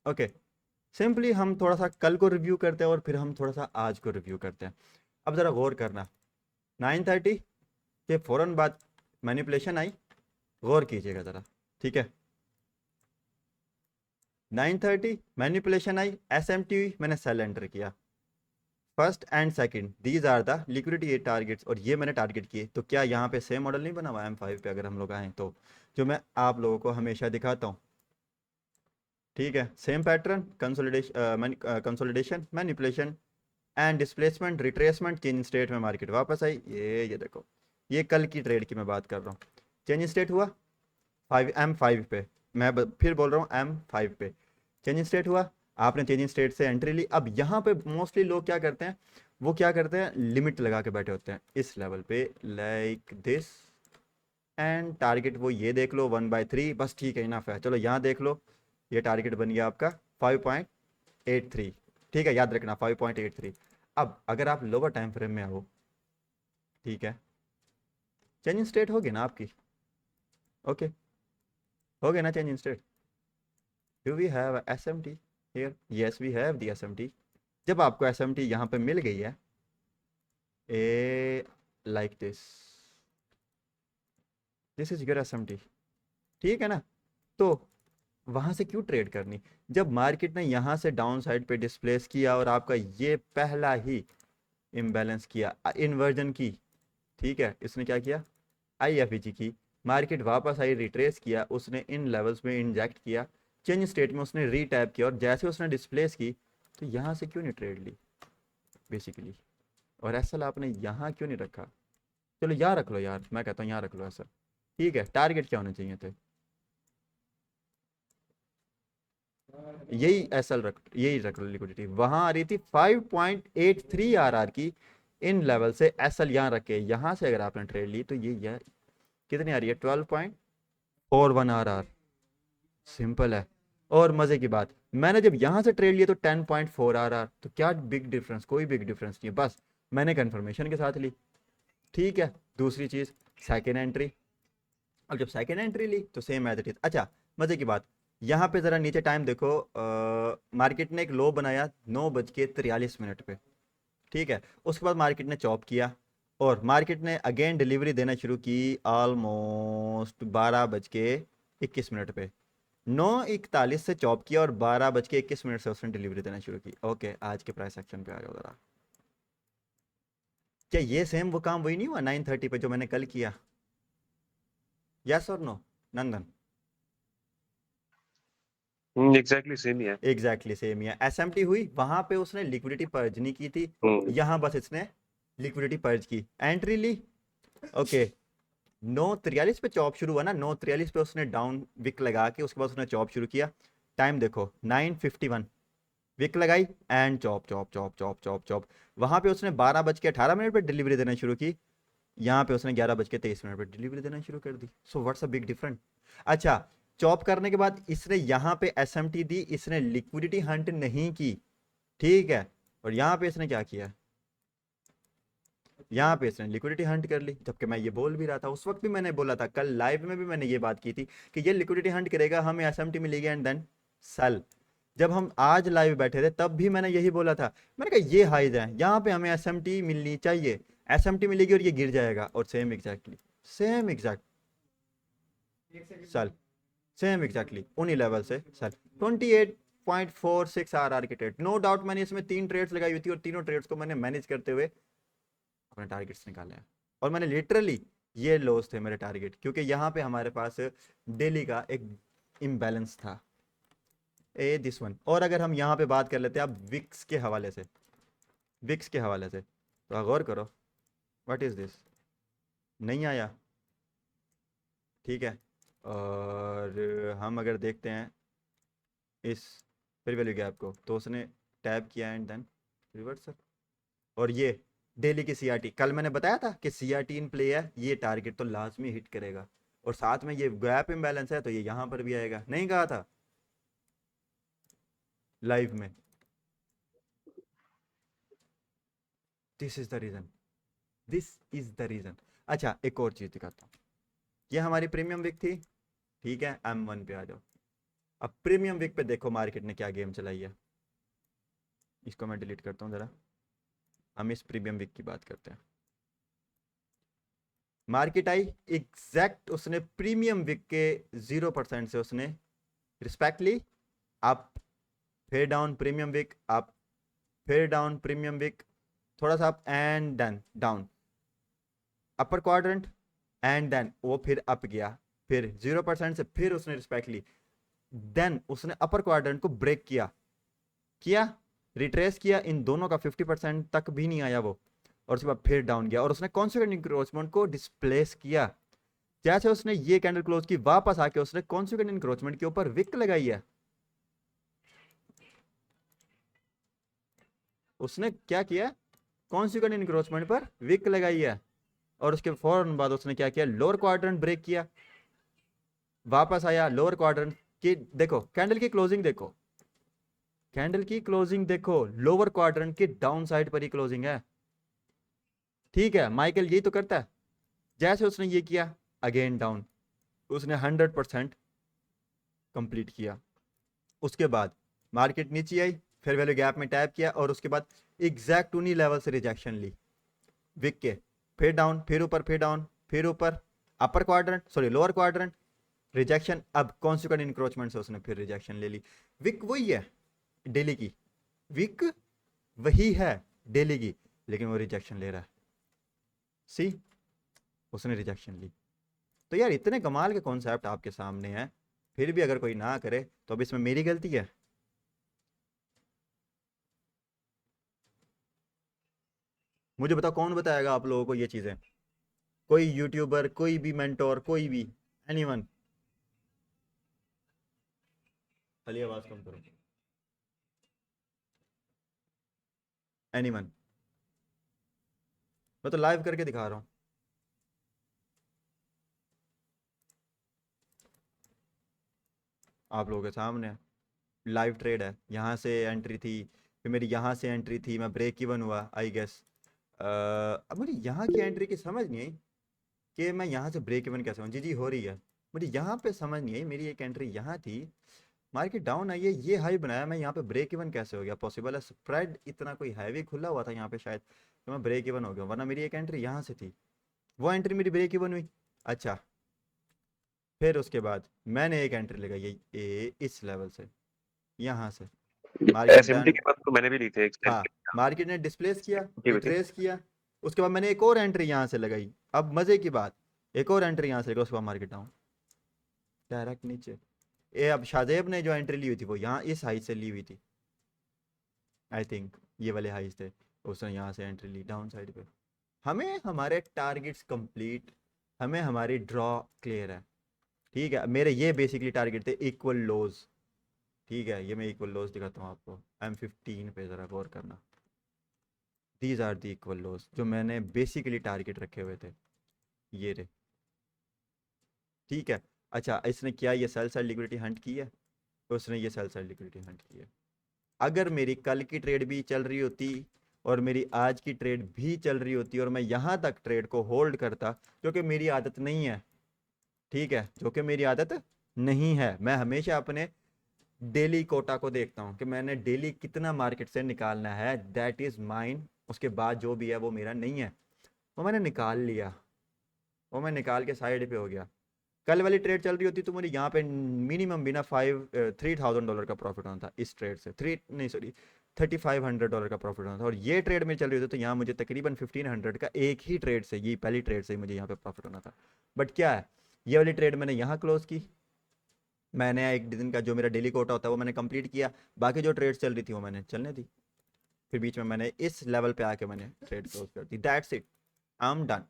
Okay, simply हम थोड़ा सा कल को रिव्यू करते हैं और फिर हम थोड़ा सा आज को रिव्यू करते हैं। अब ज़रा गौर करना, 9:30 के फ़ौरन बाद मैनिपुलेशन आई, गौर कीजिएगा ज़रा, ठीक है। 9:30 मैनिपुलेशन आई, SMT हुई, मैंने सेल एंटर किया। First and second these are the liquidity targets, और ये मैंने टारगेट किए। तो क्या यहाँ पे सेम मॉडल नहीं बना हुआ M5 पे? अगर हम लोग आए तो, जो मैं आप लोगों को हमेशा दिखाता हूँ, ठीक है, same pattern, consolidation, manipulation and displacement, retracement, change state में मार्केट वापस आई। ये देखो, ये कल की ट्रेड की मैं बात कर रहा हूँ। चेंज स्टेट हुआ 5M5 पे, मैं फिर बोल रहा हूँ M5 पे चेंज स्टेट हुआ, आपने चेंजिंग स्टेट से एंट्री ली। अब यहाँ पे मोस्टली लोग क्या करते हैं, वो क्या करते हैं, लिमिट लगा के बैठे होते हैं इस लेवल पे, लाइक दिस, एंड टारगेट वो ये देख लो 1/3, बस ठीक है, इनफ है। चलो यहाँ देख लो, ये टारगेट बन गया आपका 5.83, ठीक है, याद रखना 5.83। अब अगर आप लोअर टाइम फ्रेम में आओ, ठीक है, चेंजिंग स्टेट होगी ना आपकी, ओके, हो गया ना changing state. Do we have SMT here? Yes we have the SMT। जब आपको SMT यहाँ पे मिल गई है, a like this is your SMT, ठीक है ना, तो वहां से क्यों ट्रेड करनी? जब मार्केट ने यहाँ से डाउन साइड पे डिस्प्लेस किया और आपका ये पहला ही इम्बैलेंस किया, इन्वर्जन की, ठीक है, इसने क्या किया, IFEG की, मार्केट वापस आई, रिट्रेस किया, उसने इन लेवल्स में इंजेक्ट किया, चेंज स्टेट में उसने रीटैप किया, और जैसे उसने डिस्प्लेस की, तो यहाँ से क्यों नहीं ट्रेड ली बेसिकली, और एसएल आपने यहाँ क्यों नहीं रखा? चलो यहाँ रख लो यार, मैं कहता हूँ यहाँ रख लो एसएल, ठीक है। टारगेट क्या होने चाहिए थे? यही एसएल रख, यही रख लो लिक्विडिटी। वहां आ रही थी 5.83 आरआर की, इन लेवल से एसएल यहाँ रख के, यहाँ से अगर आपने ट्रेड ली तो ये कितनी आ रही है, 12.41 आरआर, सिंपल है। और मजे की बात, मैंने जब यहां से ट्रेड लिया तो 10.4 आरआर, तो क्या बिग डिफरेंस? कोई बिग डिफरेंस नहीं है, बस मैंने कंफर्मेशन के साथ ली, ठीक है। दूसरी चीज, सेकेंड एंट्री, अब जब सेकेंड एंट्री ली तो सेम एज इट इज। अच्छा, मजे की बात, यहाँ पे जरा नीचे टाइम देखो, मार्केट ने एक लो बनाया 9:43 पे, ठीक है, उसके बाद मार्केट ने चॉप किया, और मार्केट ने अगेन डिलीवरी देना शुरू की ऑलमोस्ट 12:21 पे। 9:41 से चॉप किया और 12:21 से उसने डिलीवरी देना शुरू की। ओके, आज के प्राइस एक्शन पे आ जाओ जरा। क्या ये सेम वो काम वही नहीं हुआ 9:30 पे जो मैंने कल किया? यस और नो नंदन? एग्जैक्टली सेम ही है। एग्जैक्टली सेम ही है। SMT हुई, वहां पे उसने लिक्विडिटी पर्ज नहीं की थी, यहाँ बस इसने लिक्विडिटी पर्ज की, एंट्री ली, ओके। 9:43 पे चॉप शुरू हुआ ना, 9:43 पे उसने डाउन विक लगा के उसके बाद उसने चॉप शुरू किया। टाइम देखो 9:51, विक लगाई and chop chop chop chop chop chop, वहां पे उसने 12:18 पे डिलीवरी देना शुरू की, यहाँ पे उसने 11:23 पे डिलीवरी देना शुरू कर दी। So what's a big different? अच्छा, चॉप करने के बाद इसने यहाँ पे SMT दी, इसने लिक्विडिटी हंट नहीं की, ठीक है, और यहाँ पे इसने क्या किया, यहाँ पे इसने लिक्विडिटी हंट कर ली। जबकि मैं ये बोल भी रहा था, उस वक्त भी मैंने बोला था, कल लाइव में भी मैंने ये बात की थी कि ये लिक्विडिटी हंट करेगा, हमें SMT मिलेगी एंड देन सेल। जब हम आज लाइव बैठे थे तब भी मैंने यही बोला था, मैंने कहा ये हाइज है, यहाँ पे हमें SMT मिलनी चाहिए, SMT मिलेगी और ये गिर जाएगा, और same exactly, same exact sell, same exactly उन्हीं लेवल से सेल। 28.46 आरआर की ट्रेड, नो डाउट मैंने इसमें 3 ट्रेड्स लगाई हुई थी, और तीनों ट्रेड्स को मैंने मैनेज करते हुए अपने टारगेट्स निकाले हैं, और मैंने लिटरली, ये लॉस थे मेरे टारगेट, क्योंकि यहाँ पे हमारे पास डेली का एक इम्बैलेंस था, ए दिस वन। और अगर हम यहाँ पे बात कर लेते हैं अब विक्स के हवाले से, विक्स के हवाले से, तो गौर करो, व्हाट इज दिस, नहीं आया, ठीक है। और हम अगर देखते हैं इस फिर वैल्यू गैप को, तो उसने टैप किया एंड देन रिवर्सल। और ये डेली की CRT, कल मैंने बताया था कि CRT इन प्ले है, ये टारगेट तो लाजमी हिट करेगा, और साथ में ये गैप इम्बैलेंस है तो ये यहां पर भी आएगा, नहीं कहा था लाइव में? This is the reason, this is the reason. अच्छा, एक और चीज दिखाता हूँ, ये हमारी प्रीमियम विक थी, ठीक है, M1 पे आ जाओ, अब प्रीमियम वीक पे देखो मार्केट ने क्या गेम चलाई है। इसको मैं डिलीट करता हूँ ज़रा, हम इस प्रीमियम वीक की बात करते हैं। मार्केट आई एग्जैक्ट, उसने प्रीमियम वीक के 0% से उसने रिस्पेक्ट ली, अप फिर डाउन प्रीमियम वीक, अप फिर डाउन प्रीमियम वीक, थोड़ा सा up and then down, upper quadrant and then वो फिर अप गया, फिर 0% से फिर उसने रिस्पेक्ट ली, देन उसने अपर क्वाड्रेंट को ब्रेक किया रिट्रेस किया, इन दोनों का 50% तक भी नहीं आया वो, और उसके बाद फिर डाउन गया और उसने कॉन्सिक्वेंट इंक्रोचमेंट को डिस्प्लेस किया। जैसे उसने ये कैंडल क्लोज की, वापस आके उसने कॉन्सिक्वेंट इंक्रोचमेंट के ऊपर विक लगाई है। उसने क्या किया, कॉन्सिक्वेंट इंक्रोचमेंट पर विक लगाई है, और उसके फौरन बाद उसने क्या किया, लोअर क्वाड्रेंट ब्रेक किया, वापस आया लोअर क्वाड्रेंट की, देखो कैंडल की क्लोजिंग देखो, कैंडल की क्लोजिंग देखो, लोअर क्वाड्रेंट की डाउन साइड पर ही क्लोजिंग है। ठीक है, माइकल यही तो करता है। जैसे उसने ये किया, अगेन डाउन, उसने 100% कंप्लीट किया। उसके बाद मार्केट नीचे आई, फिर वैल्यू गैप में टैप किया, और उसके बाद एग्जैक्ट उन्हीं लेवल से रिजेक्शन ली विक के, फिर डाउन, फिर ऊपर, फिर डाउन, फिर ऊपर, upper quadrant sorry lower quadrant rejection, अब कॉन्सिक्वेंट इंक्रोचमेंट से उसने फिर रिजेक्शन ले ली। विक वही है डेली की, विक वही है डेली की, लेकिन वो रिजेक्शन ले रहा है। सी, उसने रिजेक्शन ली। तो यार इतने कमाल के कॉन्सेप्ट आपके सामने हैं, फिर भी अगर कोई ना करे तो अब इसमें मेरी गलती है? मुझे बताओ, कौन बताएगा आप लोगों को ये चीज़ें? कोई यूट्यूबर, कोई भी मेंटोर, कोई भी, एनीवन? खाली आवाज कम करो। एनीवन? मैं तो लाइव करके दिखा रहा हूँ। आप लोगों के सामने लाइव ट्रेड है, यहाँ से एंट्री थी, फिर मेरी यहाँ से एंट्री थी, मैं ब्रेक इवन हुआ आई गेस। अब मुझे यहाँ की एंट्री की समझ नहीं आई कि मैं यहाँ से ब्रेक इवन कैसे हूँ। जी हो रही है, मुझे यहाँ पे समझ नहीं आई, मेरी एक एंट्री यहाँ थी, मार्केट डाउन आई है, ये हाई बनाया, मैं यहाँ पे ब्रेक इवन कैसे हो गया? पॉसिबल है स्प्रेड इतना कोई हैवी खुला हुआ था यहाँ पे शायद, तो मैं ब्रेक इवन हो गया, वरना मेरी एक एंट्री यहाँ से थी, वो एंट्री मेरी ब्रेक इवन हुई। अच्छा, फिर उसके बाद मैंने एक एंट्री लगाई इस लेवल से, यहाँ से, मार्केट एसएमटी के बाद तो मैंने भी ली थी हाँ, एक्सटेंड मार्केट ने डिस्प्लेस किया, की हुई थी। रिट्रेस किया, उसके बाद मैंने एक और एंट्री यहाँ से लगाई। अब मजे की बात, एक और एंट्री यहाँ से लगाई, उसके बाद मार्केट डाउन डायरेक्ट नीचे। ये अब शादेब ने जो एंट्री ली हुई थी वो यहाँ इस हाई से ली हुई थी, आई थिंक ये वाले हाइस थे, उसने यहाँ से एंट्री ली डाउन साइड पे। हमें हमारे टारगेट्स कंप्लीट, हमें हमारी ड्रॉ क्लियर है। ठीक है, मेरे ये बेसिकली टारगेट थे इक्वल लोज। ठीक है, ये मैं इक्वल लोज दिखाता हूँ आपको, M15 पे ज़रा गौर करना, दीज आर दी इक्वल लोज जो मैंने बेसिकली टारगेट रखे हुए थे, ये रे। ठीक है, अच्छा इसने क्या ये सेल साइड लिक्विडिटी हंट की है? उसने ये सेल साइड लिक्विडिटी हंट की है। अगर मेरी कल की ट्रेड भी चल रही होती और मेरी आज की ट्रेड भी चल रही होती और मैं यहाँ तक ट्रेड को होल्ड करता, जो कि मेरी आदत नहीं है, ठीक है, जो कि मेरी आदत नहीं है, मैं हमेशा अपने डेली कोटा को देखता हूँ कि मैंने डेली कितना मार्केट से निकालना है, दैट इज़ माइन। उसके बाद जो भी है वो मेरा नहीं है, वो मैंने निकाल लिया, वो मैं निकाल के साइड पे हो गया। कल वाली ट्रेड चल रही होती तो मुझे यहाँ पे मिनिमम बिना $3,000 का प्रॉफिट होना था इस ट्रेड से, थ्री नहीं सॉरी $3,500 का प्रॉफिट होना था, और ये ट्रेड में चल रही होती तो यहाँ मुझे तकरीबन 1500 का एक ही ट्रेड से, ये पहली ट्रेड से ही मुझे यहाँ पे प्रॉफिट होना था। बट क्या है, ये वाली ट्रेड मैंने यहाँ क्लोज की, मैंने एक दिन का जो मेरा डेली कोटा होता है वो मैंने कंप्लीट किया, बाकी जो ट्रेड चल रही थी वो मैंने चलने दी, फिर बीच में मैंने इस लेवल पे आके मैंने ट्रेड क्लोज कर दी, that's it, I am done.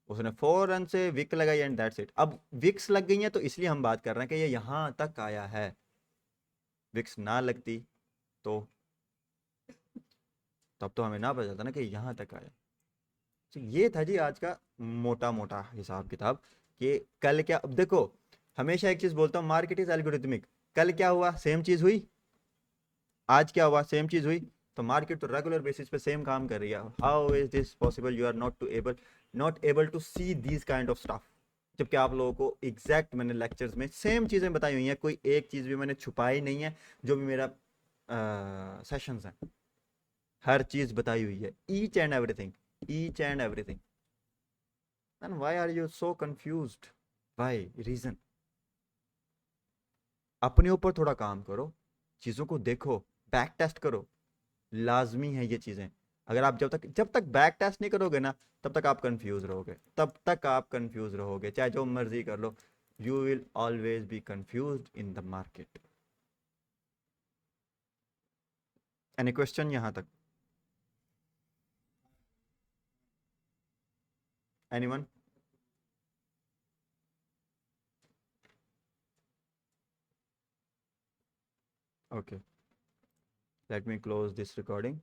उसने फौरन से विक लगाई एंड दैट्स इट। अब विक्स लग गई हैं तो इसलिए हम बात कर रहे हैं कि ये यहाँ तक आया है, विक्स ना लगती तो तब तो हमें ना पता चलता ना कि यहाँ तक आया। तो ये था जी आज का मोटा मोटा हिसाब किताब कि कल क्या, अब देखो हमेशा एक चीज़ बोलता हूँ, मार्केट इज एल्गोरिथमिक। कल क्या हुआ, सेम चीज़ हुई, आज क्या हुआ, सेम चीज़ हुई, तो मार्केट तो रेगुलर बेसिस पे सेम काम कर रही है। How is this possible, you are not able to see this kind of stuff. जबकि आप लोगों को एग्जैक्ट मैंने लेक्चर्स में सेम चीज़ें बताई हुई हैं, कोई एक चीज़ भी मैंने छुपाई नहीं है। जो भी मेरा सेशंस हैं, हर चीज़ बताई हुई है, each and everything, each and everything. And why are you so confused? Why? Reason? अपने ऊपर थोड़ा काम करो, चीज़ों को देखो, बैक टेस्ट करो। लाजमी है ये चीज़ें। अगर आप जब तक बैक टेस्ट नहीं करोगे ना, तब तक आप कंफ्यूज रहोगे, तब तक आप कंफ्यूज रहोगे, चाहे जो मर्जी कर लो। You will always be confuse in the market. Any question यहाँ तक? Anyone? Okay, let me close this recording.